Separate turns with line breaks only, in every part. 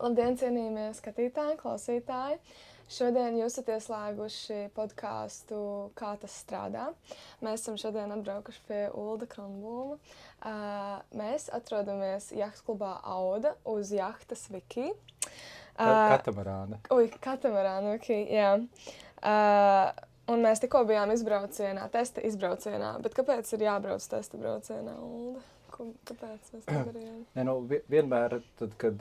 Labdien, cienījamie skatītāji, klausītāji! Šodien jūs esat ieslēguši podkāstu Kā tas strādā. Mēs esam šodien atbraukuši pie Ulda Kronblūma. Mēs atrodamies jahtas klubā Auda uz jahtas Viki.
Katamarāna.
Katamarāna Viki, jā. Un mēs tikko bijām testa izbraucienā. Bet kāpēc ir jābrauc testa braucienā, Ulda? Kāpēc mēs to darījām?
Vienmēr, tad, kad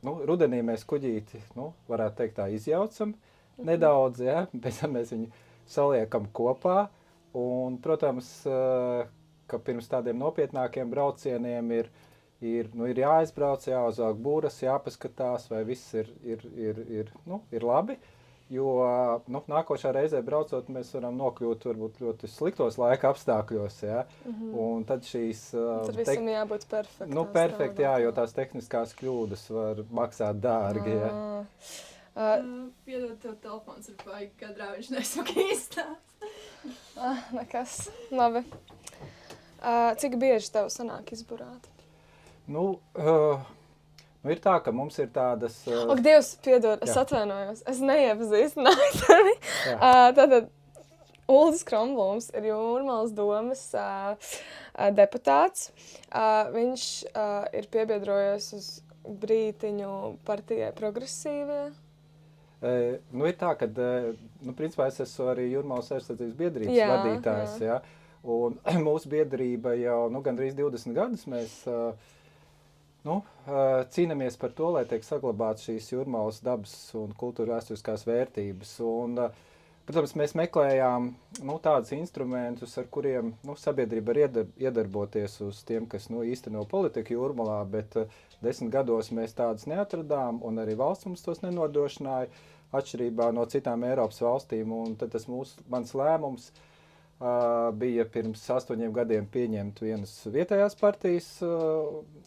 rudenī mēs kuģīti, varētu teikt tā, izjaucam nedaudz, ja? Pēc tam mēs viņu saliekam kopā. Un, protams, ka pirms tādiem nopietnākiem braucieniem ir jāizbrauc, jāuzvelk būras, jāpaskatās, vai viss ir labi. Jo nākošā reizē braucot, mēs varam nokļūt varbūt ļoti sliktos laika apstākļos. Ja? Un tad šīs...
Tad visam jābūt perfekti.
Perfekti, jā, jo tās tehniskās kļūdas var maksāt dārgi. Ja?
Piedod, tev telefons ir baigi kadrā, viņš nesmaka īstās.
Nekas. Labi. Cik bieži tev sanāk izburāt?
Ir tā, ka mums ir tādas...
Ak, Dievs, piedod, es atvainojos. Es neiepazīstināju tevi. Tātad Uldis Kronblūms ir Jūrmalas domes deputāts. Viņš ir piebiedrojies uz brītiņu partijai Progresīvie.
Ir tā, ka, principā es esmu arī Jūrmalas aizsardzības biedrības vadītājs. Jā. Un mūsu biedrība jau gandrīz 20 gadus mēs... cīnamies par to, lai tiek saglabāts šīs Jūrmalas dabas un kultūra vēsturiskās vērtības. Un, protams, mēs meklējām tādus instrumentus, ar kuriem sabiedrība var iedarboties uz tiem, kas īsteno politiku Jūrmalā, bet 10 gados mēs tādus neatradām, un arī valsts mums tos nenodrošināja, atšķirībā no citām Eiropas valstīm. Un tad mans lēmums bija pirms 8 gadiem pieņemt vienas vietējās partijas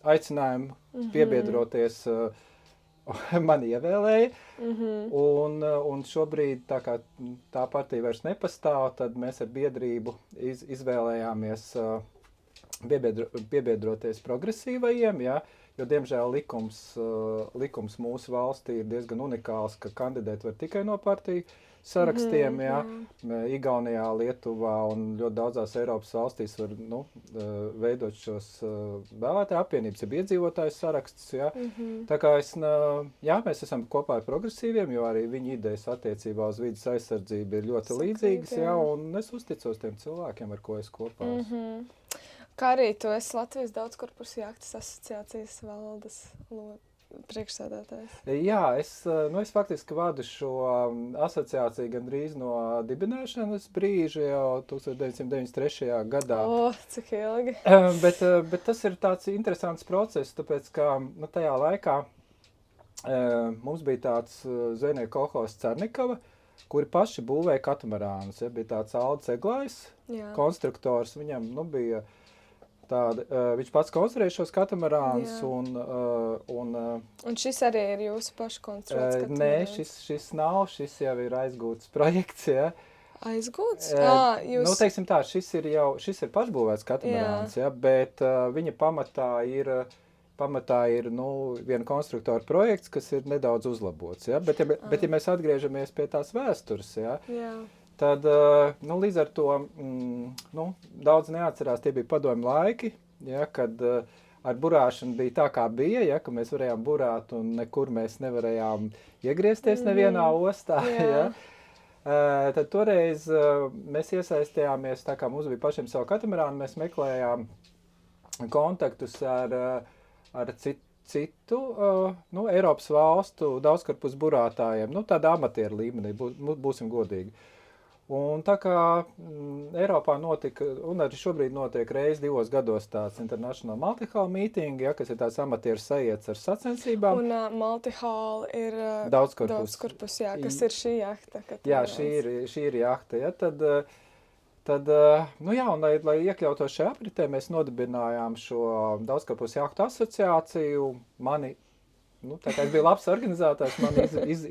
aicinājumu piebiedroties, mani ievēlēja. Un šobrīd, tā kā tā partija vairs nepastāv, tad mēs ar biedrību izvēlējāmies piebiedroties progresīvajiem, ja? Jo, diemžēl, likums mūsu valstī ir diezgan unikāls, ka kandidēt var tikai no partiju sarakstiem, ja? Igaunijā, Lietuvā un ļoti daudzās Eiropas valstīs var veidot šos vēlētāju apvienības, ja iedzīvotāju sarakstus. Ja? Tā kā mēs esam kopā ar progresīviem, jo arī viņu idejas attiecībā uz vidas aizsardzību ir ļoti līdzīgas, ja? Un es uzticos tiem cilvēkiem, ar ko es kopā esmu.
Kā arī tu esi Latvijas daudzkorpusu jahtas asociācijas valdes priekšsēdētājs.
Jā, es faktiski vadu šo asociāciju gandrīz no dibināšanas brīža jau 1993. gadā.
Cik ilgi.
Bet tas ir tāds interesants process, tāpēc, ka tajā laikā mums bija tāds zvejnieku kolhozs Cernikava, kuri paši būvēja katamarānus. Ja? Bija tāds Alds Eglājs, konstruktors, viņam bija viņš pats konstruēja šos katamarānus. Un
šis arī ir jūsu pašu konstruēts katamarāns?
Nē, šis nav, šis jau ir aizgūts projekts. Ja?
Aizgūts?
Teiksim tā, šis ir pašbūvēts katamarāns, ja? Bet viņa pamatā ir viena konstruktora projekts, kas ir nedaudz uzlabots. Ja? Bet ja mēs atgriežamies pie tās vēstures, ja? Tad, līdz ar to, daudz neatcerās, tie bija padomju laiki, ja, kad ar burāšanu bija tā, kā bija, ja, ka mēs varējām burāt un nekur mēs nevarējām iegriezties nevienā ostā. Ja. Tad toreiz mēs iesaistījāmies, tā kā mums bija pašiem savu katamarānu, mēs meklējām kontaktus ar citu Eiropas valstu daudzkorpusu burātājiem, tāda amatieru līmenī, būsim godīgi. Un tā kā Eiropā notika, un arī šobrīd notiek reiz 2 gados tāds International Multihall meeting, ja, kas ir tāds amatieru sajiets ar sacensībām.
Un Multihall ir daudzkorpus, jā, kas ir šī jahta.
Jā, šī ir jahta, ja, tad un lai iekļautos šajā apritē, mēs nodibinājām šo daudzkorpusu jahtu asociāciju, tā kā es biju labs organizētājs, man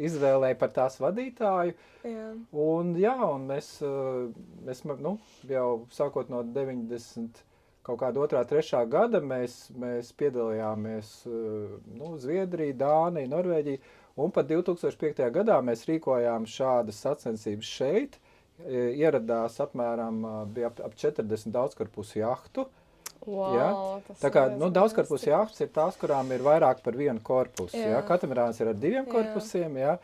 izvēlēja par tās vadītāju.
Jā.
Un mēs jau sākot no 90 kaut kāda 2., 3. gada mēs piedalījāmies Zviedrija, Dānija, Norvēģija, un pat 2005. gadā mēs rīkojām šādas sacensības šeit. Ieradās apmēram bija ap 40 daudzkorpusu jahtu.
Wow,
Ja? Tā kā daudzkorpusu jahtas ir tās, kurām ir vairāk par vienu korpusu. Ja? Katamarāns ir ar 2 korpusiem, ja?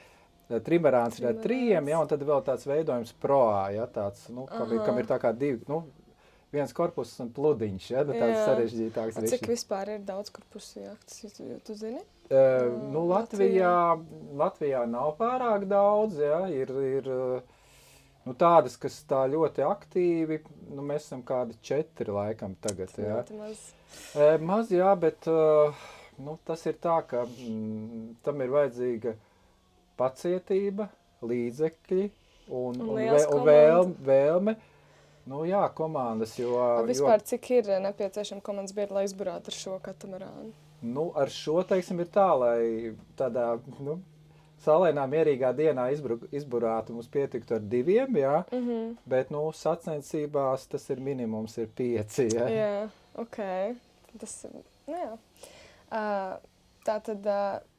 Trimarāns ir ar 3, ja? Un tad vēl tāds veidojums proā, ja? Tāds, kam ir tā kā 2, viens korpus un pludiņš, ja? Tāds sarežģītāks.
Cik vispār ir daudzkorpusu jahtas, tu zini?
Latvijā nav pārāk daudz, ja? Ir tādas, kas tā ļoti aktīvi, mēs esam kādi 4 laikam tagad, ja? Maz, jā, bet tas ir tā, ka tam ir vajadzīga pacietība, līdzekļi un vēlme. Komandas,
Vispār, cik ir nepieciešama komandas biedri, lai izburātu ar šo katamarānu?
Ar šo, teiksim, ir tā, lai tādā, saulainā mierīgā dienā izburātu mums pietiktu ar 2, jā, bet, sacensībās tas ir minimums, ir 5, jā.
Jā, ok. Tas, jā. Tātad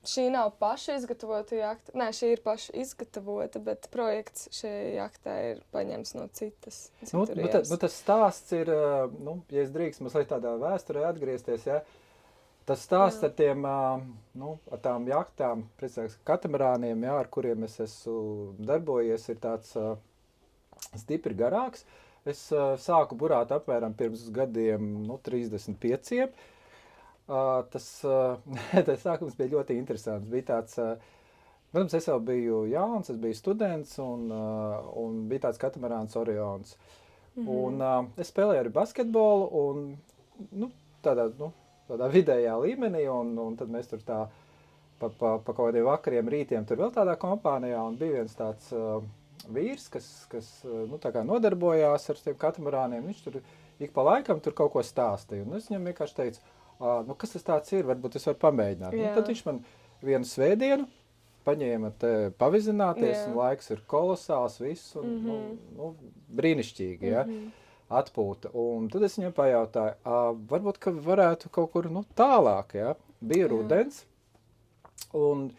šī nav paša izgatavota jahta. Nē, šī ir paša izgatavota, bet projekts šajā jahtā ir paņemts no citas.
Tas stāsts ir, ja es drīkst mazliet tādā vēsturē atgriezties, ja, tas stāsts ar tiem, ar tām jahtām, precīzāk katamarāniem, ja, ar kuriem es esmu darbojies, ir tāds stipri garāks. Es sāku burāt apmēram pirms gadiem, 35. Tas sākums bija ļoti interesants. Bija tāds, protams, es jau biju jauns, es biju students un bija tāds katamarāns Orions. Un es spēlēju arī basketbolu un tādā vidējā līmenī un tad mēs tur tā pa kaut kādiem vakariem, rītiem tur vēl tādā kompānijā un bija viens tāds vīrs, kas tā kā nodarbojās ar tiem katamarāniem. Viņš tur ik pa laikam tur kaut ko stāstīja. Un es viņam vienkārši teicu, kas tas tāds ir, varbūt es varu pamēģināt. Tad viņš man vienu svētdienu paņēma pavizināties, un laiks ir kolosāls, viss, un brīnišķīgi, ja, atpūta. Un tad es viņam pajautāju, varbūt, ka varētu kaut kur, tālāk, ja, bija rudens, un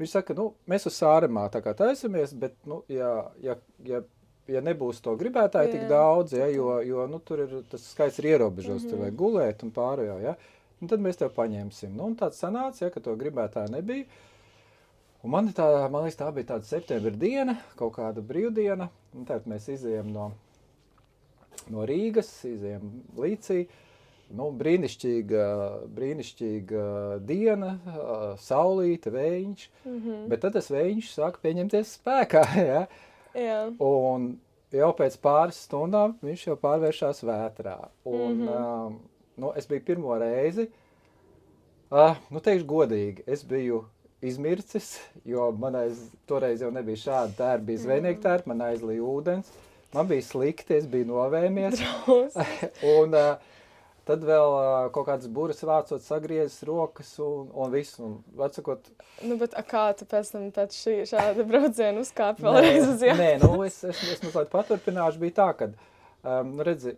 viņš saka, mēs uz Sāremā tā kā taisamies, bet, ja nebūs to gribētāji tik daudz, ja, jo tur ir, tas skaits ir ierobežos, tur vajag gulēt un pārējo, ja. Un tad mēs tev paņemsim. Un tāds sanāca, ja, ka to gribētāji nebija. Un man liekas, tā bija tāda septembra diena, kaut kāda brīvdiena. Un tad mēs izējām no Rīgas, izējām Līcī. Brīnišķīga diena, saulīte, vējiņš. Bet tad tas vējiņš sāka pieņemties spēkā, ja.
Jā. Un
jau pēc pāris stundām viņš jau pārvēršās vētrā. Un es biju pirmo reizi, teikšu godīgi, es biju izmircis, jo toreiz jau nebija šāda tērpa, bija zvejnieka tērpa, man aizlīja ūdens, man bija slikti, es biju novēmies. Un tad vēl kaut kādas buras vācot, sagriezis rokas un visu. Un, atsakot,
bet kā tu pēc šāda brauciena uzkāpi vēlreiz uz jahtu?
Nē, es mazliet paturpināšu, bija tā, kad redzi,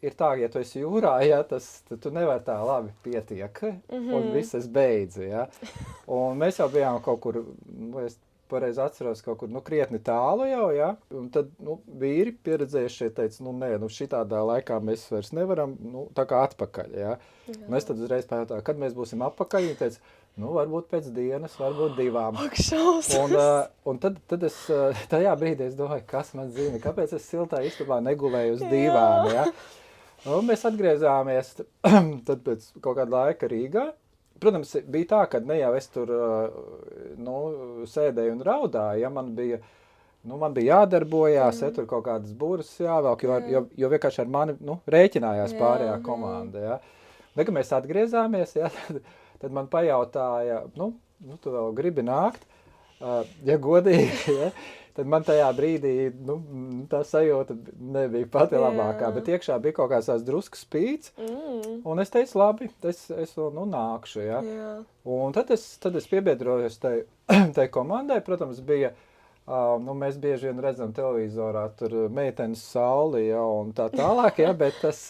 ir tā, ja tu esi jūrā, ja, tad tu nevar tā labi pietiek, un viss es beidzi, ja. Un mēs jau bijām kaut kur, es pareizi atceros, kaut kur, krietni tālu jau, ja, un tad, vīri pieredzējušie teica, šitādā laikā mēs vairs nevaram, tā kā atpakaļ, ja. Un es tad uzreiz pajautāju, kad mēs būsim atpakaļ, un teica, varbūt pēc dienas, varbūt 2.
Ak, šausmas!
Un tad es tajā brīdī es domāju, kas man zina, kāpēc es siltā istabā negulēju uz divām, ja? Un mēs atgriezāmies tad pēc kaut kāda laika Rīgā. Protams, bija tā, ka ne jau es tur sēdēju un raudāju, ja man bija jādarbojās, ja tur kaut kādas buras jāvelk, jo vienkārši ar mani rēķinājās pārējā komanda, ja? Kad mēs atgriezāmies, ja, tad man pajautāja, tu vēl gribi nākt, ja godīgi, ja, tad man tajā brīdī, tā sajūta nebija pati labākā, bet iekšā bija kaut kāds drusku spīts, un es teicu, labi, es nākšu, ja. Un tad es piebiedrojos tai komandai, protams, bija Nu, mēs bieži vien redzam televizorā tur meitenes sauli, ja, un tā tālāk, ja, bet tas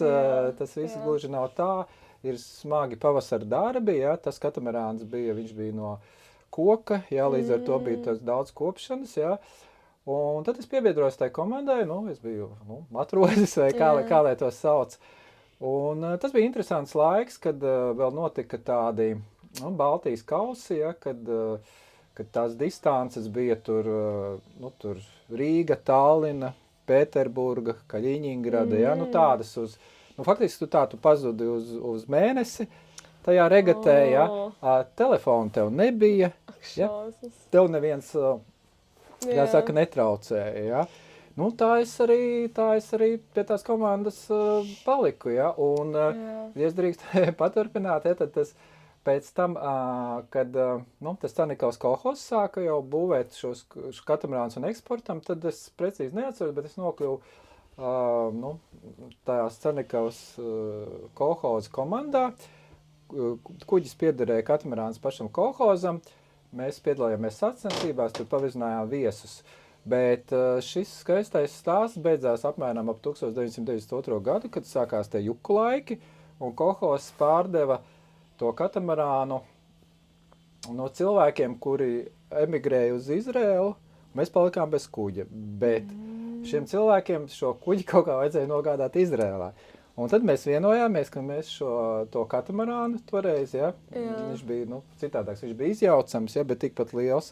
viss gluži nav tā. Ir smagi pavasara darbi, ja, tas katamarāns viņš bija no koka, ja, līdz ar to bija tas daudz kopšanas, ja. Un tad es piebiedrojos tai komandai, es biju matrozis vai kā lai to sauc. Un tas bija interesants laiks, kad vēl notika tādi Baltijas kausi, ja, kad tās distances bija tur Rīga, Tallina, Pēterburga, Kaļiņingrada, ja, tādas faktiski tu pazudi uz mēnesi tajā regatē, ja, telefonu tev nebija, ja, tev neviens, jāsaka, netraucēja, ja. Tā es arī pie tās komandas paliku, ja, un, ja es drīkst paturpināt, ja, tad tas pēc tam, kad tas Canikovs kolhozs sāka jau būvēt šos katamarānus un eksportam, tad es precīzi neatceros, bet es nokļuvu tajās Canikovs kolhoza komandā. Kuģis piederēja katamarāns pašam kolhozam, mēs piedalījāmies sacensībās, tur pavizinājām viesus. Bet šis skaistais stāsts beidzās apmēram ap 1992. gadu, kad sākās tie juku laiki, un kolhozs pārdeva to katamarānu no cilvēkiem, kuri emigrēja uz Izrēlu, mēs palikām bez kuģa. Bet šiem cilvēkiem šo kuģi kaut kā vajadzēja nogādāt Izrēlā. Un tad mēs vienojāmies, ka mēs to katamarānu toreiz, ja, viņš bija citādāks, viņš bija izjaucams, ja, bet tikpat liels,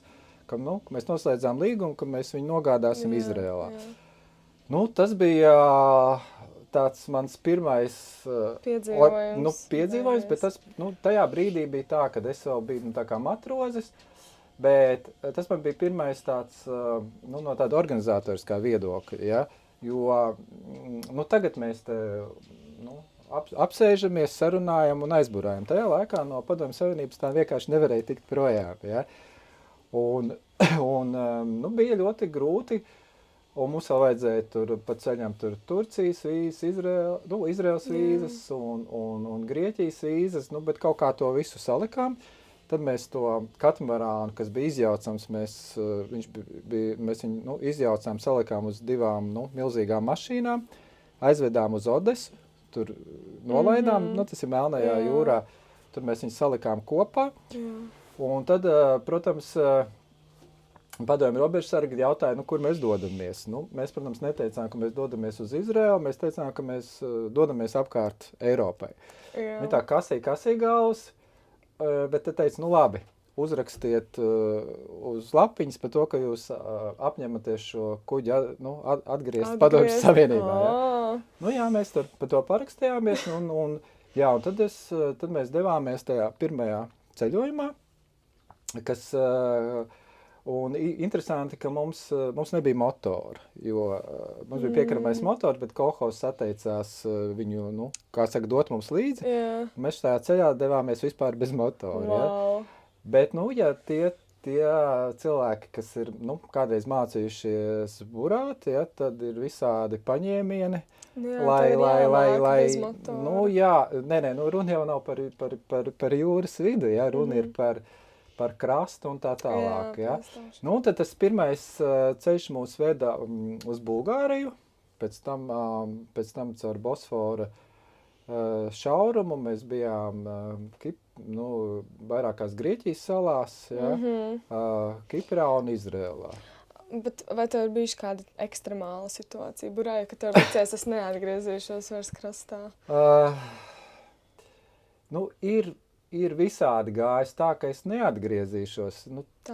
ka mēs noslēdzām līgumu, ka mēs viņu nogādāsim Izrēlā. Tas bija tāds mans pirmais piedzīvojums, bet tas tajā brīdī bija tā, kad es vēl biju tā kā matrozis, bet tas man bija pirmais tāds no tāda organizatoriskā viedokļa, ja, jo tagad mēs te apsēžamies, sarunājam un aizburājam. Tajā laikā no Padomju Savienības tā vienkārši nevarēja tikt projām, ja. Un bija ļoti grūti, un mums vēl vajadzēja tur pa ceļam Turcijas vīzes, Izraels vīzes un Grieķijas vīzes, bet kaut kā to visu salikām. Tad mēs to katamarānu, kas bija izjaucams, mēs viņu izjaucām, salikām uz divām milzīgām mašīnām, aizvedām uz Odesu, tur nolaidām, tas ir Melnajā jūrā, tur mēs viņus salikām kopā. Un tad, protams, padomju robežsargi jautāja, kur mēs dodamies. Mēs, protams, neteicām, ka mēs dodamies uz Izraelu, mēs teicām, ka mēs dodamies apkārt Eiropai. Viņi tā kasīja galvas, bet te teica, labi, uzrakstiet uz lapiņas par to, ka jūs apņematies šo kuģi atgriezt Padomju Savienībā. Ja? Mēs tur par to parakstījāmies, un tad mēs devāmies tajā pirmajā ceļojumā, kas, un interesanti, ka mums nebija motora, jo mums bija piekaramais motors, bet kolhozs atteicās viņu, dot mums līdzi. Mēs tajā ceļā devāmies vispār bez motora.
Wow.
Ja? Bet, tie cilvēki, kas ir, kādreiz mācījušies burāt, ja, tad ir visādi paņēmieni, lai, runa jau nav par jūras vidu, ja, runa ir par krastu un tā tālāk, ja. Tad tas pirmais ceļš mūs veda uz Bulgāriju, pēc tam caur Bosfora šaurumu mēs bijām vairākās Grieķijas salās, ja, Kiprā un Izrēlā.
Bet vai tev ir bijuši kāda ekstremāla situācija burāja, ka tev licies, es neatgriezīšos vairs krastā? Ir visādi gājis tā, ka es neatgriezīšos.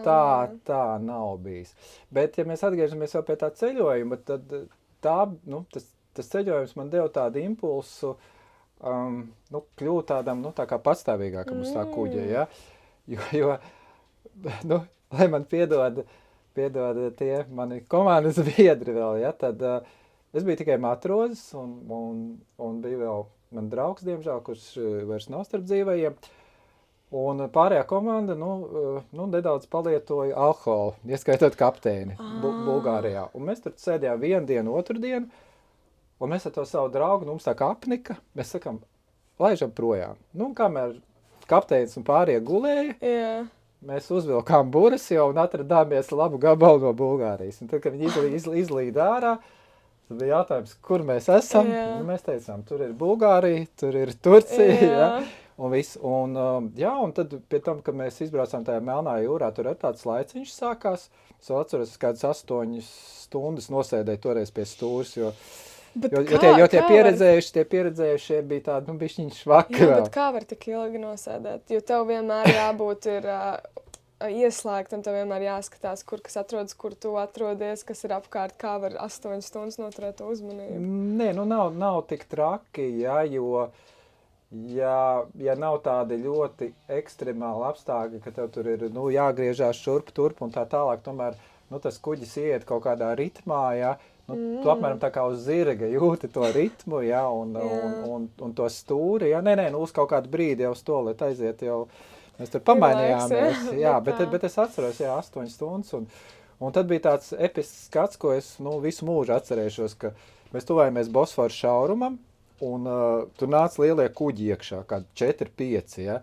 Tā nav bijis. Bet, ja mēs atgriežamies jau pie tā ceļojuma, tad tas ceļojums man deva tādu impulsu, kļūt tādam, tā kā patstāvīgākam uz tā kuģa, ja? Jo, lai man piedod tie mani komandas biedri vēl, ja? Tad es biju tikai matrozis un bija vēl man draugs, diemžēl, kurš vairs nav starp dzīvajiem. Un pārējā komanda, nedaudz palietoja alkoholu, ieskaitot kapteini Bulgārijā. Un mēs tur sēdījām vienu dienu, otru dienu, un mēs ar to savu draugu, mums tā kā apnika, mēs sakām, laižam projām. Kamēr kapteinis un pārējie gulēja,
mēs uzvilkām buras jau un atradāmies labu gabalu no Bulgārijas. Un tad, kad viņi izlīd ārā, tad bija jautājums, kur mēs esam. Un mēs teicām, tur ir Bulgārija, tur ir Turcija, ja? Un viss. Un, un tad pie tam, kad mēs izbraucām tajā Melnā jūrā, tur ir tāds laiciņš sākās. Es atceros, kādas 8 stundas nosēdēju toreiz pie stūras, jo tie pieredzējušie bija tādi, bišķiņi švaki.
Jā, bet kā var tik ilgi nosēdēt? Jo tev vienmēr jābūt ir ieslēgtam, tev vienmēr jāskatās, kur kas atrodas, kur tu atrodies, kas ir apkārt, kā var 8 stundas noturēt uzmanību.
Nē, nav tik traki, jo ja nav tādi ļoti ekstremāli apstākļi, ka tev tur ir jāgriežās turp un tā tālāk, tomēr tas kuģis iet kaut kādā ritmā, ja, tu apmēram tā kā uz zirga jūti to ritmu, ja, un to stūri, ja, uz kaut kādu brīdi jau uz to, lai aiziet jau, mēs tur pamainījāmies, bet es atceros, 8 stundas, un tad bija tāds episks skats, ko es visu mūžu atcerēšos, ka mēs tuvējamies Bosforu šaurumam, un tur nāca lielie kuģi iekšā, kādi 4-5, ja,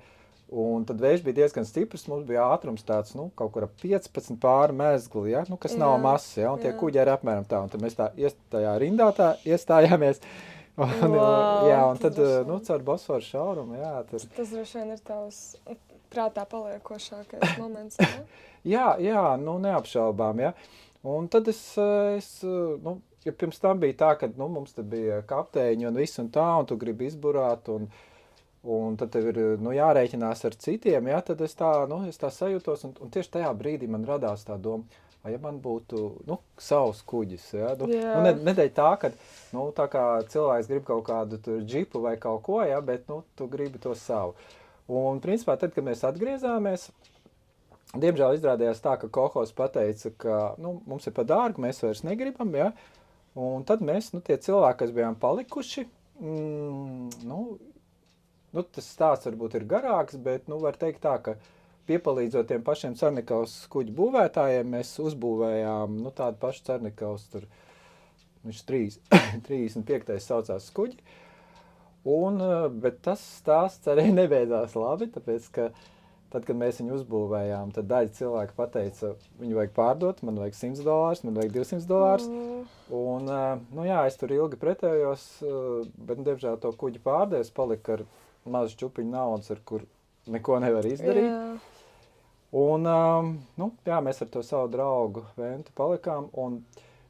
un tad vējš bija diezgan stiprs, mums bija ātrums tāds, kaut kur ap 15 pāri mezgli, ja, kas nav mazs, ja, un tie kuģi arī apmēram tā, un tad mēs tajā rindā tā iestājāmies, un tad, caur Bosforu šaurumu, tur.
Tas droši vien ir tavs prātā paliekošākais moments,
ja? Jā, neapšaubām, ja, un tad es ja pirms tam bija tā, ka mums te bija kapteiņi un viss un tā, un tu gribi izburāt, un tad tev ir jārēķinās ar citiem, ja, tad es tā sajūtos, un tieši tajā brīdī man radās tā doma, ja man būtu savs kuģis, ja, nedēļ tā, ka tā kā cilvēks grib kaut kādu tur džipu vai kaut ko, ja, bet tu gribi to savu. Un principā tad, kad mēs atgriezāmies, diemžēl izrādījās tā, ka kolhozs pateica, ka mums ir pa dārgu, mēs vairs negribam, ja, un tad mēs, tie cilvēki, kas bijām palikuši, tas stāsts varbūt ir garāks, bet, var teikt tā, ka piepalīdzot tiem pašiem Carnikavas kuģu būvētājiem, mēs uzbūvējām, tādu pašu Carnikavas, tur, viņš 35. saucās kuģi, bet tas stāsts arī nebeidzās labi, tāpēc, ka tad, kad mēs viņu uzbūvējām, tad daļa cilvēki pateica, viņu vajag pārdot, man vajag $100, man vajag $200. Un, es tur ilgi pretējos, bet, diemžēl, to kuģi pārdēs, palika ar mazu čupiņu naudas, ar kur neko nevar izdarīt. Un, mēs ar to savu draugu Ventu palikām, un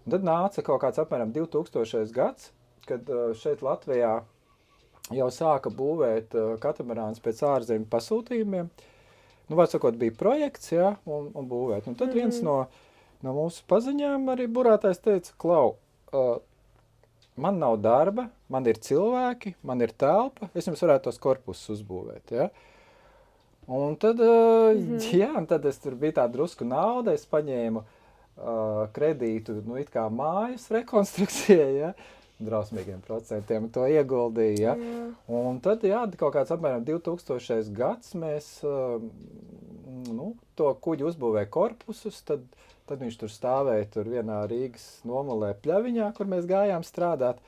tad nāca kaut kāds apmēram 2000. gads, kad šeit Latvijā jau sāka būvēt katamarāns pēc ārzemju pasūtījumiem. Var sakot, bija projekts, un būvēt. Un tad viens no mūsu paziņām arī burātājs teica, Klau, man nav darba, man ir cilvēki, man ir telpa, es jums varētu tos korpusus uzbūvēt, ja. Un tad, tad es tur bija tā drusku nauda, es paņēmu kredītu, it kā mājas rekonstrukcijai, ja. Drausmīgiem procentiem to ieguldīja, ja. Un tad, kaut kāds apmēram 2000. gads mēs to kuģi uzbūvēja korpusus, tad viņš tur stāvēja tur vienā Rīgas nomalē pļaviņā, kur mēs gājām strādāt.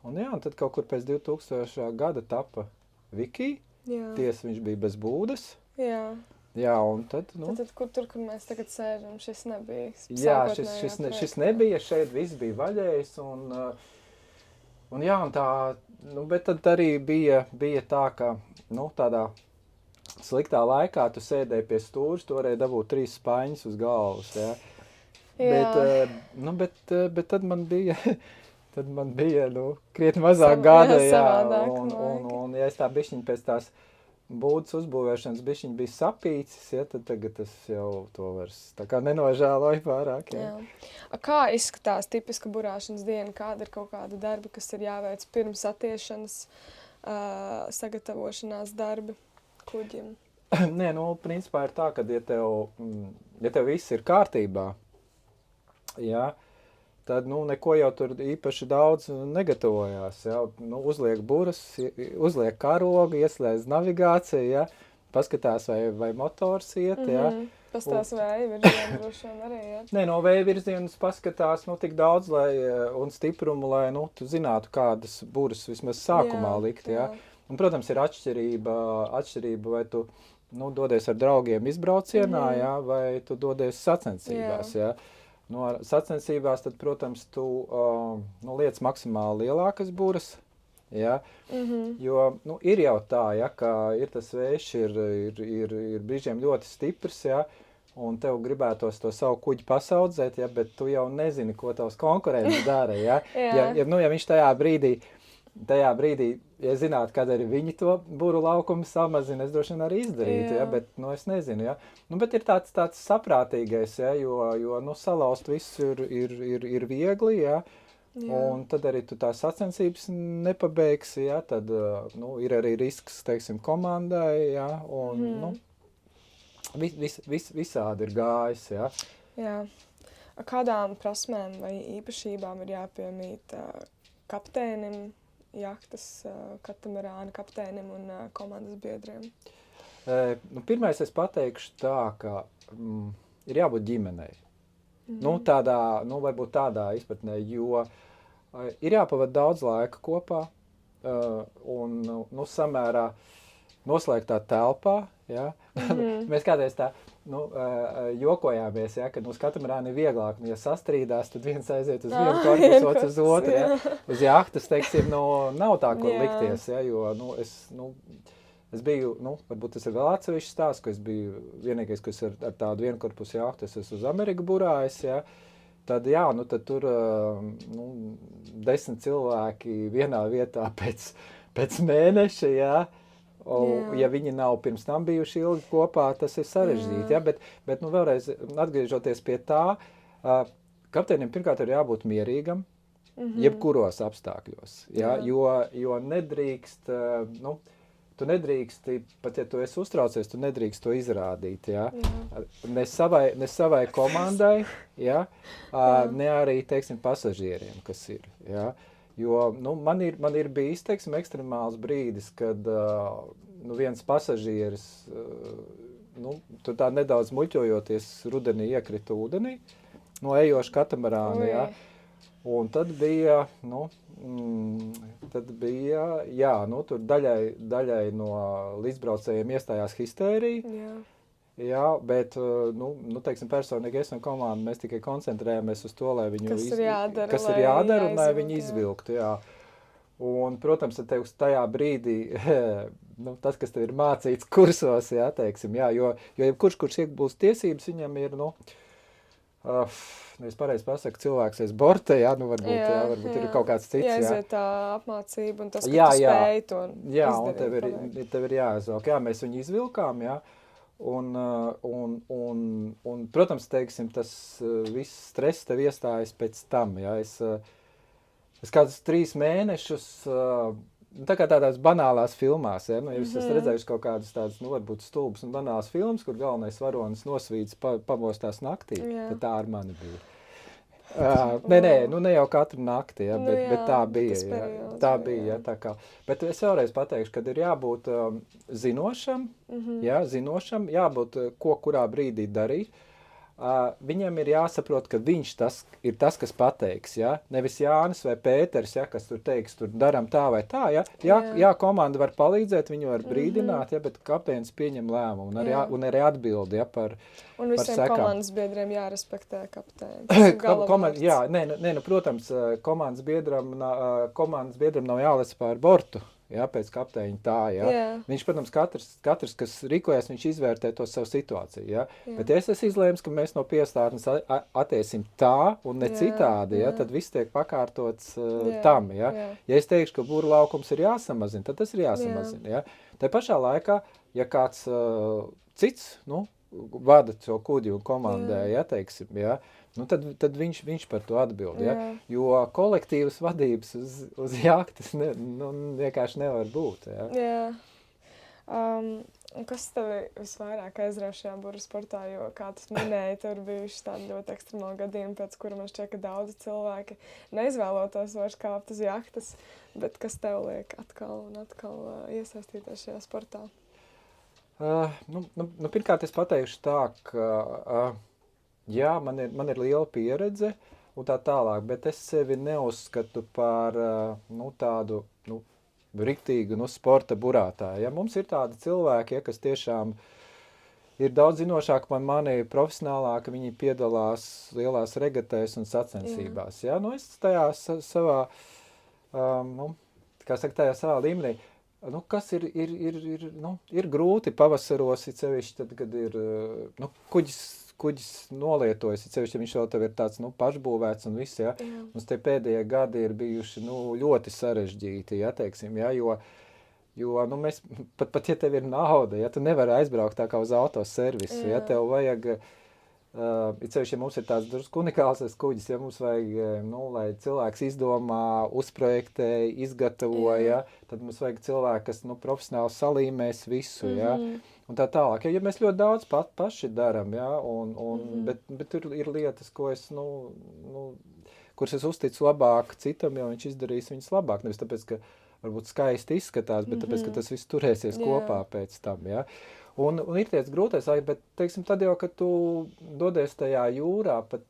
Un tad kaut kur pēc 2000. gada tapa Viki, tiesa viņš bija bez būdas. Jā, un tad,
Tad kur mēs tagad sēžam, šis nebija.
Jā, šis nebija, šeit viss bija vaļējis, un tā, bet tad arī bija tā, ka, tādā sliktā laikā tu sēdēji pie stūras, tu varēji dabūt 3 spaiņas uz galvas, ja. Bet tad man bija, krietni mazāk gada, un ja es tā bišķiņ pēc tās būdas uzbūvēšanas bišķiņ bija sapīcis, ja, tad tagad es jau to vairs tā kā nenožēloju pārāk, ja.
Kā izskatās tipiska burāšanas diena? Kāda ir kaut kāda darba, kas ir jāveic pirms attiešanas, sagatavošanās darbi kuģim?
Nē, principā ir tā, ka ja tev viss ir kārtībā, ja, tad, neko jau tur īpaši daudz negatavojās, ja, uzliek buras, uzliek karogu, ieslēdz navigāciju, ja, paskatās, vai motors iet, ja.
Pastās vēja virzienu droši vien arī, ja.
Nē, no vēja virzienas paskatās, tik daudz, un stiprumu, lai, tu zinātu, kādas buras vismaz sākumā likt, ja. Un, protams, ir atšķirība, vai tu nu, dodies ar draugiem izbraucienā, jā, vai tu dodies sacensībās, jā. Nu, ar sacensībās, tad, protams, tu nu, liec maksimāli lielākas buras, jā, jo, nu, ir jau tā, ja, ka ir tas vējš, ir brīžiem ļoti stiprs, jā, un tev gribētos to savu kuģi pasaudzēt, ja, bet tu jau nezini, ko tavs konkurents dara, ja. Ja viņš tajā brīdī, ja zinātu, kad arī viņi to buru laukumu samazina, es droši vien arī izdarītu, ja, bet, nu, es nezinu, ja. Nu, bet ir tāds saprātīgais, ja, jo nu, salauzt visu ir viegli, ja, un tad arī tu tās sacensības nepabeigsi, ja, tad, nu, ir arī risks, teiksim, komandai, ja, un, nu, visādi ir gājis, ja.
Jā. Kādām prasmēm vai īpašībām ir jāpiemīt kapteinim, jahtas katamarāna kapteinim un komandas biedriem?
Nu, pirmais es pateikšu tā, ka ir jābūt ģimenei. Nu, tādā, nu, varbūt tādā izpratnē, jo ir jāpavada daudz laika kopā un, nu, samērā noslēgtā telpā, ja. Mēs kādreiz tā, nu, jokojāmies, ja, ka, nu, katamarāni ir vieglāk, nu, ja sastrīdās, tad viens aiziet uz vienu korpusu, otrs uz otru, ja. Uz jahtas, teiksim, nu, nav tā, kur likties, ja, jo, nu, es biju, nu, varbūt tas ir vēl atsevišķs stāsts, ka es biju vienīgais, kas ar tādu vienkorpusu jahtu, es esmu uz Ameriku burājis, ja, tad, jā, nu, tad tur, nu, 10 cilvēki vienā vietā pēc mēneša, ja, ja viņi nav pirms tam bijuši ilgi kopā, tas ir sarežģīti, ja, bet, nu, vēlreiz atgriežoties pie tā, kapteinim pirmkārt ir jābūt mierīgam, jebkuros apstākļos, ja, jo nedrīkst, nu, tu nedrīksti, pat ja tu esi uztraucies, tu nedrīkst to izrādīt, ja, ne savai komandai, ja, ne arī, teiksim, pasažieriem, kas ir, ja. Jo, nu, man ir bijis, teiksim, ekstremāls brīdis, kad nu, viens pasažieris, nu, tur tā nedaudz muļķojoties rudenī iekrita ūdenī, no ejoša katamarāna, jā. Un tad bija, nu, jā, nu, tur daļai no līdzbraucējiem iestājās histērija. Jā, bet, nu, teiksim, personīgi es un komanda, mēs tikai koncentrējamies uz to, lai viņu
kas ir
jādara un lai viņu izvilktu, jā. Un, protams, tev tajā brīdī, nu, tas, kas tev ir mācīts kursos, jā, teiksim, jā, jo kurš iegūs tiesības, viņam ir, nu, es pareizi pasaku, cilvēks aiz borta, jā, nu, varbūt ir kaut kāds cits, jā.
Jāiziet tā apmācība un tas, ka tu spēj to izdarīt.
Jā, un tev ir jāizvelk, jā, mēs viņu izvilkām, jā. Un, protams, teiksim, tas viss stress tev iestājas pēc tam, ja, es kādus 3 mēnešus, tā kā tādās banālās filmās, ja, nu, ja jūs esat redzējuši kaut kādas tādas, nu, varbūt stulbas un banālas filmas, kur galvenais varonis nosvīdis pamostās naktī, tad tā ar mani bija. Ne jau katru nakti, ja, bet tā bija, ja, tā kā. Bet es vēlreiz pateikšu, kad ir jābūt zinošam, jābūt, ko kurā brīdī darīt. Viņam ir jāsaprot, ka viņš ir tas, kas pateiks, ja? Nevis Jānis vai Pēters, ja, kas tur teiks, tur daram tā vai tā, ja? Jā, komanda var palīdzēt, viņu var brīdināt, ja, bet kapteinis pieņem lēmumu un arī atbildi, ja, par sekām.
Un visiem komandas biedriem jārespektē kapteinis.
Jā, nu, protams, komandas biedram nav jālec pār bortu. Jā, pēc kapteiņa tā, jā. Viņš, protams, katrs, kas rīkojas, viņš izvērtē to savu situāciju, jā. Bet ja es esmu izlēmis, ka mēs no piestādnes attiesim tā un ne citādi, jā, tad viss tiek pakārtots tam, jā. Ja es teikšu, ka buru laukums ir jāsamazina, tad tas ir jāsamazina, jā. Tā pašā laikā, ja kāds cits, nu, vada šo kuģi un komandē, jā, teiksim, jā, nu, tad viņš par to atbild, ja? Jo kolektīvas vadības uz jahtas vienkārši nevar būt. Ja?
Jā. Kas tevi visvairāk aizrauj šajā buru sportā, jo, kā tas minēja, tur bijuši tādi ļoti ekstremāli gadījumi, pēc kura man šķiet, ka daudzi cilvēki neizvēlotos vairs kāpt uz jahtas, bet kas tev liek atkal un atkal iesaistīties šajā sportā?
Pirmkārt, es pateikšu tā, ka jā, man ir liela pieredze un tā tālāk, bet es sevi neuzskatu par tādu riktīgu sporta burātāju. Ja? Mums ir tādi cilvēki, ja, kas tiešām ir daudz zinošāki par mani, profesionālāki, viņi piedalās lielās regatēs un sacensībās. Ja? Nu, es tajā savā, kā saka, tajā savā līmenī, kas ir grūti pavasaros, it sevišķi tad, kad ir, kuģis nolietojas, it sevišķi, viņš vēl tev ir tāds, pašbūvēts un viss, ja. Mums tie pēdējie gadi ir bijuši, ļoti sarežģīti, ja, teiksim, ja, jo mēs, pat ja tev ir nauda, ja, tu nevari aizbraukt tā kā uz autoservisu, ja, tev vajag, it sevišķi, ja mums ir tāds drusku unikāls kuģis, ja mums vajag, lai cilvēks izdomā, uzprojektē, izgatavo, ja, tad mums vajag cilvēku, kas, profesionāli salīmēs visu, ja, un tā tālāk. Ja mēs ļoti daudz paši daram, ja, bet tur ir lietas, ko es, kuras es uzticu labāk citam, jo viņš izdarīs viņas labāk, nevis tāpēc, ka varbūt skaisti izskatās, bet tāpēc, ka tas viss turēsies kopā pēc tam, ja. Un ir tāds grūtais laiks, bet, teiksim, tad jau, kad tu dodies tajā jūrā, pat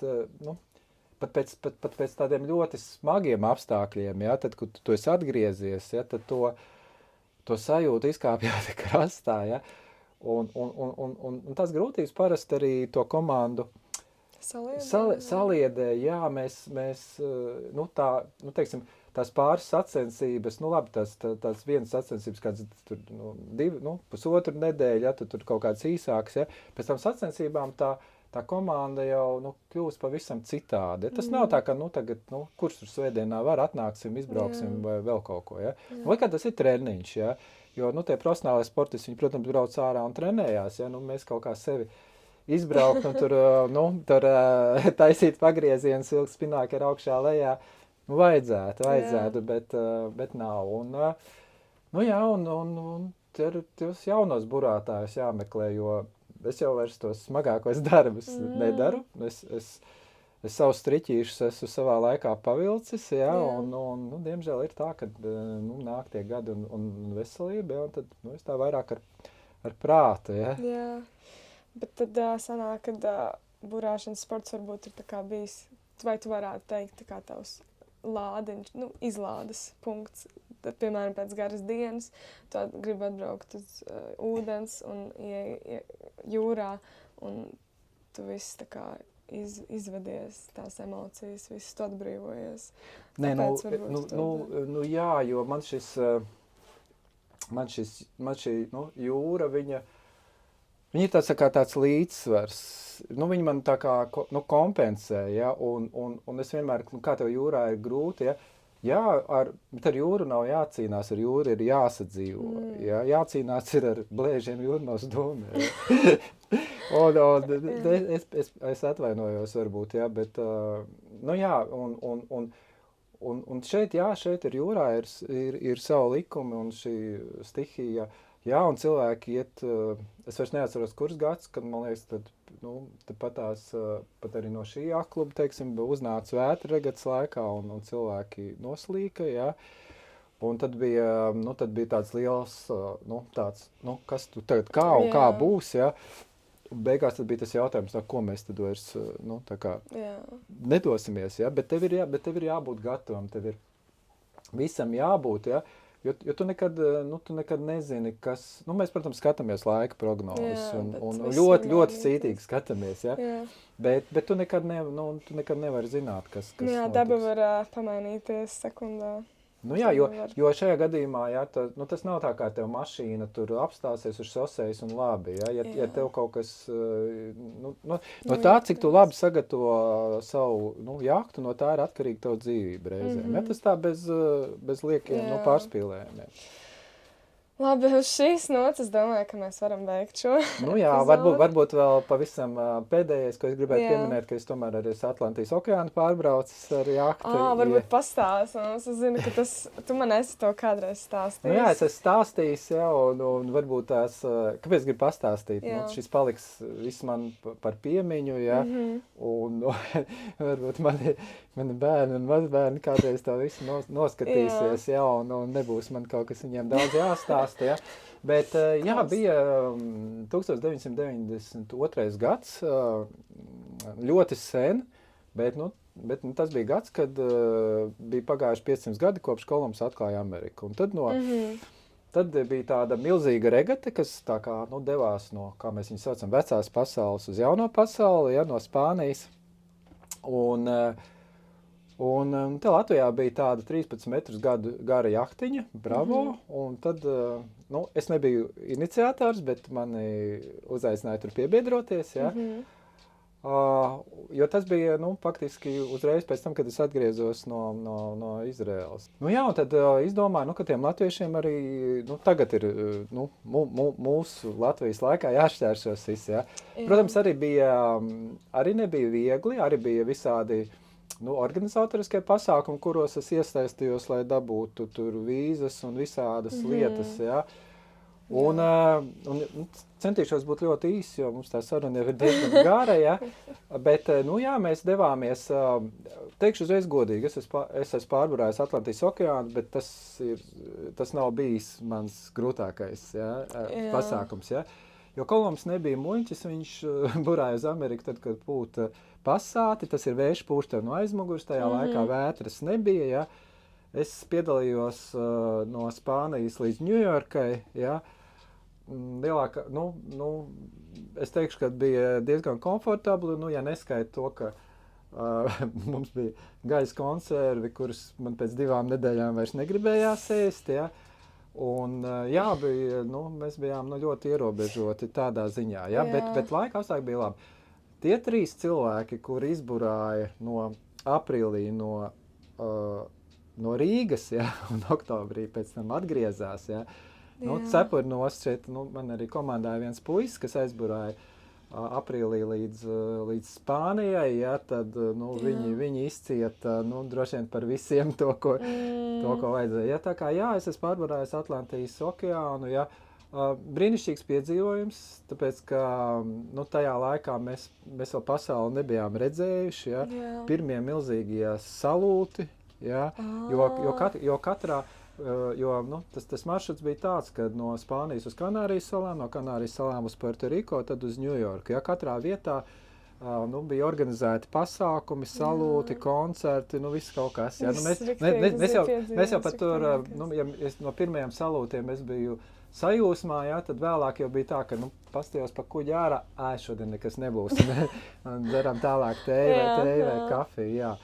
pēc tādiem ļoti smagiem apstākļiem, ja, tad, kad tu esi atgriezies, ja, tad to sajūtu izkāpjāt krastā, ja, un tās grūtības parasti arī to komandu saliedē, jā, mēs teiksim, tās pāris sacensības, labi, tās vienas sacensības, kāds tur, pusotru nedēļu, ja, tur kaut kāds īsāks, ja, pēc tam sacensībām tā komanda jau, kļūst pavisam citādi. Ja. Tas nav tā, ka, tagad, kurš tur svētdienā var, atnāksim, izbrauksim vai vēl kaut ko, ja. Vai kā tas ir treniņš, ja, jo, tie profesionālai sportisti, viņi, protams, brauc ārā un trenējās, ja, mēs kaut kā sevi izbraukt un tur taisīt pagriezienus, ilgi spināki ar augšā lejā, vajadzētu, bet nav. Un, un tos jaunos burātājus jāmeklē, jo es jau vairs tos smagākos darbus nedaru. Es savus striķīšus esmu savā laikā pavilcis, jā. Un diemžēl ir tā, ka nāk tie gadi un veselība, ja, un tad es tā vairāk ar prātu, ja.
Jā, bet tad sanāk, kad burāšanas sports varbūt ir tā kā bijis, vai tu varētu teikt, tā kā tavs lādiņš, izlādes punkts, tad, piemēram, pēc garas dienas, tu gribi atbraukt uz ūdens un jūrā, un tu viss tā kā izvedies, tās emocijas, viss tu atbrīvojies.
Nē, jā, jo man šī jūra, viņa ir tāds līdzsvars. Viņa man tā kā kompensē, ja, un es vienmēr, kā tev jūrā ir grūti, ja, bet ar jūru nav jācīnās, ar jūru ir jāsadzīvo, ja, jācīnās ir ar blēžiem jūrnos dūmiem. Es atvainojos varbūt, ja, bet, jā, un šeit ir jūrā, ir savu likumi un šī stihija. Jā, un cilvēki iet, es vairs neatceros, kuras gads, kad, man liekas, pat arī no šī kluba, teiksim, uznāca vētra regatas laikā, un cilvēki noslīka, jā. Un tad bija tāds liels, kas tu tagad, kā būs, jā. Un beigās tad bija tas jautājums, ko mēs tad vairs, tā kā nedosimies, jā. Bet tev ir jābūt gatavam, tev ir visam jābūt, jā. Jo tu nekad nezini, kas... mēs, protams, skatāmies laika prognozes un ļoti cītīgi skatāmies, ja? Bet tu nekad nevari zināt, kas
jā,
notiks.
Daba var pamainīties sekundā.
Jo šajā gadījumā, ja, tas nav tā, kā tev mašīna tur apstāsies uz šosejas un labi, ja tev kaut kas, no tā, cik tu labi sagatavo savu, jaktu, no tā ir atkarīgi tev dzīvība reizēm. Ja, tas tā bez liekiem, pārspīlējumiem.
Labi, uz šīs nots es domāju, ka mēs varam beigt šo.
Varbūt vēl pavisam pēdējais, ko es gribētu pieminēt, ka es tomēr arī Atlantijas okeānu pārbraucis ar jahtu.
Varbūt pastāst mums. Es zinu, ka tu man esi to kādreiz stāstījis.
Jā, es esmu stāstījis, un varbūt tās, kāpēc gribu pastāstīt? Šis paliks viss man par piemiņu, un varbūt mani bērni un mazbērni kādreiz to visu noskatīsies, un nebūs man kaut kas viņiem daudz jāstāst. Ja. Bet, bija 1992. gads, ļoti sen, bet tas bija gads, kad bija pagājuši 500 gadi, kopš Kolumbs atklāja Ameriku. Un tad tad bija tāda milzīga regata, kas tā kā, nu, devās no, kā mēs viņu saucam, vecās pasaules uz jauno pasauli, ja, no Spānijas. Un te Latvijā bija tāda 13 metrus gara jahtiņa, Bravo, un tad, nu, es nebiju iniciators, bet mani uzaicināja tur piebiedroties, ja. Jo tas bija, nu, faktiski uzreiz pēc tam, kad es atgriezos no Izraēlas. Nu jā, un tad izdomāju, nu, ka tiem latviešiem arī, nu, tagad ir, nu, mūsu Latvijas laikā jāšķēršos viss, ja. Protams, arī nebija viegli, arī bija visādi, nu, organizatoriskie pasākumi, kuros es iesaistījos, lai dabūtu tur vīzas un visādas lietas, ja. Un centīšos būt ļoti īsi, jo mums tā saruna jau ir diezgan gara, ja? Bet, nu jā, mēs devāmies, teikšu uzreiz godīgi, es esmu pārburājis Atlantijas okeānu, bet tas nav bijis mans grūtākais, ja? Pasākums, ja? Jo Kolumbs nebija muļķis, viņš burāja uz Ameriku tad, kad pūta pasāti, tas ir vējš pūš tev no aizmugurs, tajā laikā vētras nebija, ja? Es piedalījos no Spānijas līdz Ņujorkai, ja? Lielākā, es teikšu, ka bija diezgan komfortabli, nu, ja neskaita to, ka mums bija gaļas konservi, kuras man pēc 2 nedēļām vairs negribējās ēst, ja? Un, jā, bija, nu, mēs bijām ļoti ierobežoti tādā ziņā, ja? Bet laika apstākļi bija labi. Tie 3 cilvēki, kuri izburāja no aprīlī no Rīgas, ja? Un oktobrī pēc tam atgriezās, ja? Nu, cepuri nost šeit, nu, man arī komandāja viens puisis, kas aizburāja aprīlī līdz Spānijai, ja, tad, nu, viņi izcieta, nu, droši vien par visiem to, ko vajadzēja. Ja, tā kā, jā, es esmu pārburājis Atlantijas okeānu, ja, brīnišķīgs piedzīvojums, tāpēc, ka, nu, tajā laikā mēs vēl pasauli nebijām redzējuši, ja, pirmie milzīgie salūti, ja, jo katrā, nu, tas maršruts bija tāds, ka no Spānijas uz Kanārijas salām, no Kanārijas salām uz Puertoriko, tad uz Ņujorku. Ja, katrā vietā nu, bija organizēti pasākumi, salūti, koncerti, nu, viss kaut kas. Ja. Nu, mēs jau pat tur, nu, ja no pirmajiem salūtiem es biju sajūsmā, ja, tad vēlāk jau bija tā, ka, nu, pastījos pa kuģi ārā, šodien nekas nebūs. Un dzeram tālāk tēju vai kafiju, jā.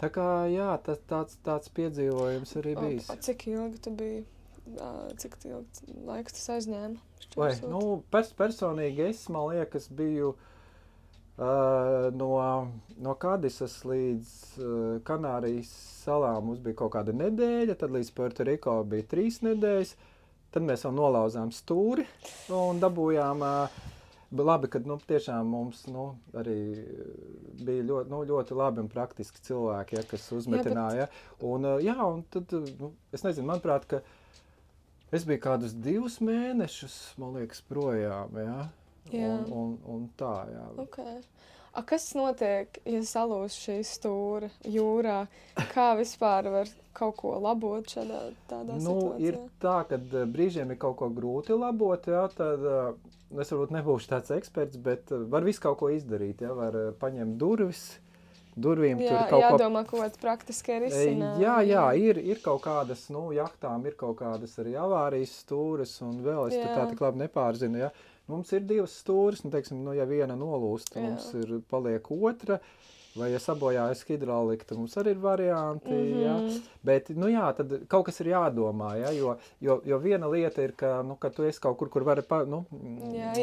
Tā kā, jā, tāds piedzīvojums arī bijis.
Cik ilgi tu biji? Cik ilgi laiks tas aizņēma?
Vai, nu, personīgi es, man liekas, biju no Kadisas līdz Kanārijas salām mums bija kaut kāda nedēļa, tad līdz Puertoriko bija 3 nedēļas, tad mēs vēl nolauzām stūri un dabūjām labi, kad, nu, tiešām mums, nu, arī bija ļoti labi un praktiski cilvēki, ja, kas uzmetināja. Un, jā, un tad, nu, es nezinu, manuprāt, ka es biju kādus 2 mēnešus, man liekas, projām, ja. Un tā, jā.
Okay. Kas notiek, ja salūs šī stūra jūrā? Kā vispār var kaut ko labot tādā situācijā?
Nu, ir tā, ka brīžiem ir kaut ko grūti labot, ja, tad es varbūt nebūšu tāds eksperts, bet var visu kaut ko izdarīt, ja, var paņemt durvīm tur kaut ko.
Jādomā kaut kāds praktiski risinājumi.
Jā, ir kaut kādas, nu, jahtām ir kaut kādas arī avārijas stūres, un vēl es tā tik labi nepārzinu, ja. Mums ir 2 stūres, nu, teiksim, nu, ja viena nolūst, mums paliek otra, vai ja sabojājas hidraulika, tad mums arī ir varianti, ja. Bet, nu jā, tad kaut kas ir jādomā, ja, jo viena lieta ir, ka, nu, ka tu esi kaut kur vari,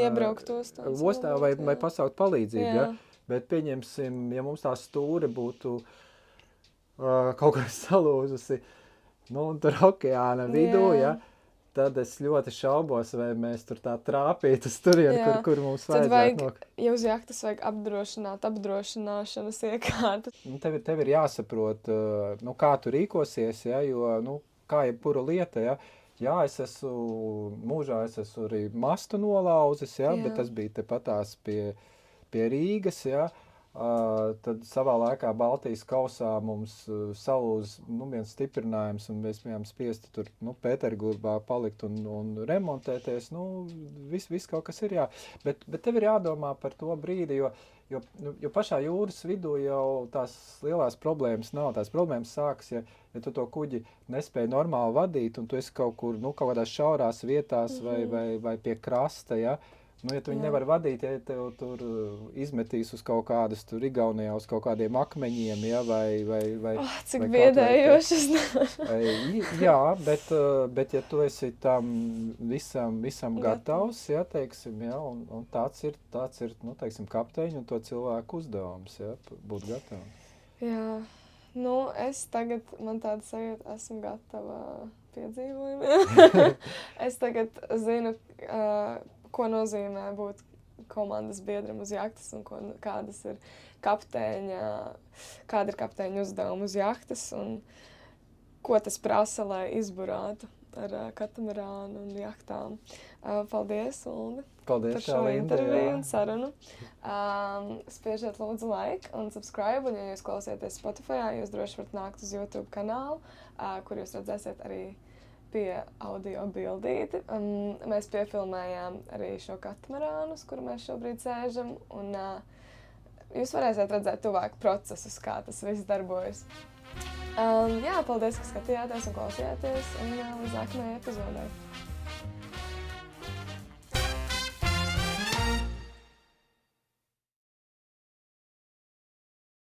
iebraukt
ostā vai pasaukt palīdzību, ja. Bet pieņemsim, ja mums tā stūre būtu kaut kur salūzusi, nu, tur okeāna vidū, ja, tad es ļoti šaubos, vai mēs tur tā trāpītu uz turieni, kur mums vajadzētu.
Ja uz jahtas vajag apdrošināšanas iekārtu.
Nu, tev ir jāsaprot, nu, kā tu rīkosies, ja, jo, nu, kā jebkura lieta, ja. Jā, es esmu arī mastu nolauzis, ja, bet tas bija tepatās pie Rīgas, ja. Tad savā laikā Baltijas kausā mums salūz, nu, viens stiprinājums, un mēs bijām spiesti tur, nu, Pēterburgā palikt un remontēties, nu, viss kaut kas ir, jā. Bet tev ir jādomā par to brīdi, Jo pašā jūras vidū jau tās lielās problēmas nav. Tās problēmas sākas, ja tu to kuģi nespēji normāli vadīt, un tu esi kaut kur, kaut kādās šaurās vietās vai pie krasta, ja? Ja tu viņu nevar vadīt, ja tev tur izmetīs uz kaut kādas tur Igaunijā, uz kaut kādiem akmeņiem, ja, vai
cik biedējošas.
Jā, bet ja tu esi tam visam gatavs, ja, teiksim, ja, un tāds ir, teiksim, kapteiņu un to cilvēku uzdevums, ja, būt gatavam.
Jā, es tagad, man tāda sajūta, esmu gatava piedzīvojumiem. Es tagad zinu, ko nozīmē būt komandas biedram uz jahtas un kāda ir kapteiņa uzdevuma uz jahtas un ko tas prasa, lai izburātu ar katamarānu un jahtām. Paldies, Uldi,
par
šo interviju un sarunu. Spiežiet lūdzu like un subscribe, un ja jūs klausieties Spotify, jūs droši varat nākt uz YouTube kanālu, kur jūs redzēsiet arī pie audio bildīti. Mēs piefilmējām arī šo katamarānu, uz kuru mēs šobrīd sēžam, un jūs varēsiet redzēt tuvāk procesus, kā tas viss darbojas. Jā, paldies, ka skatījāties un klausījāties, un līdz nākamajai epizodai.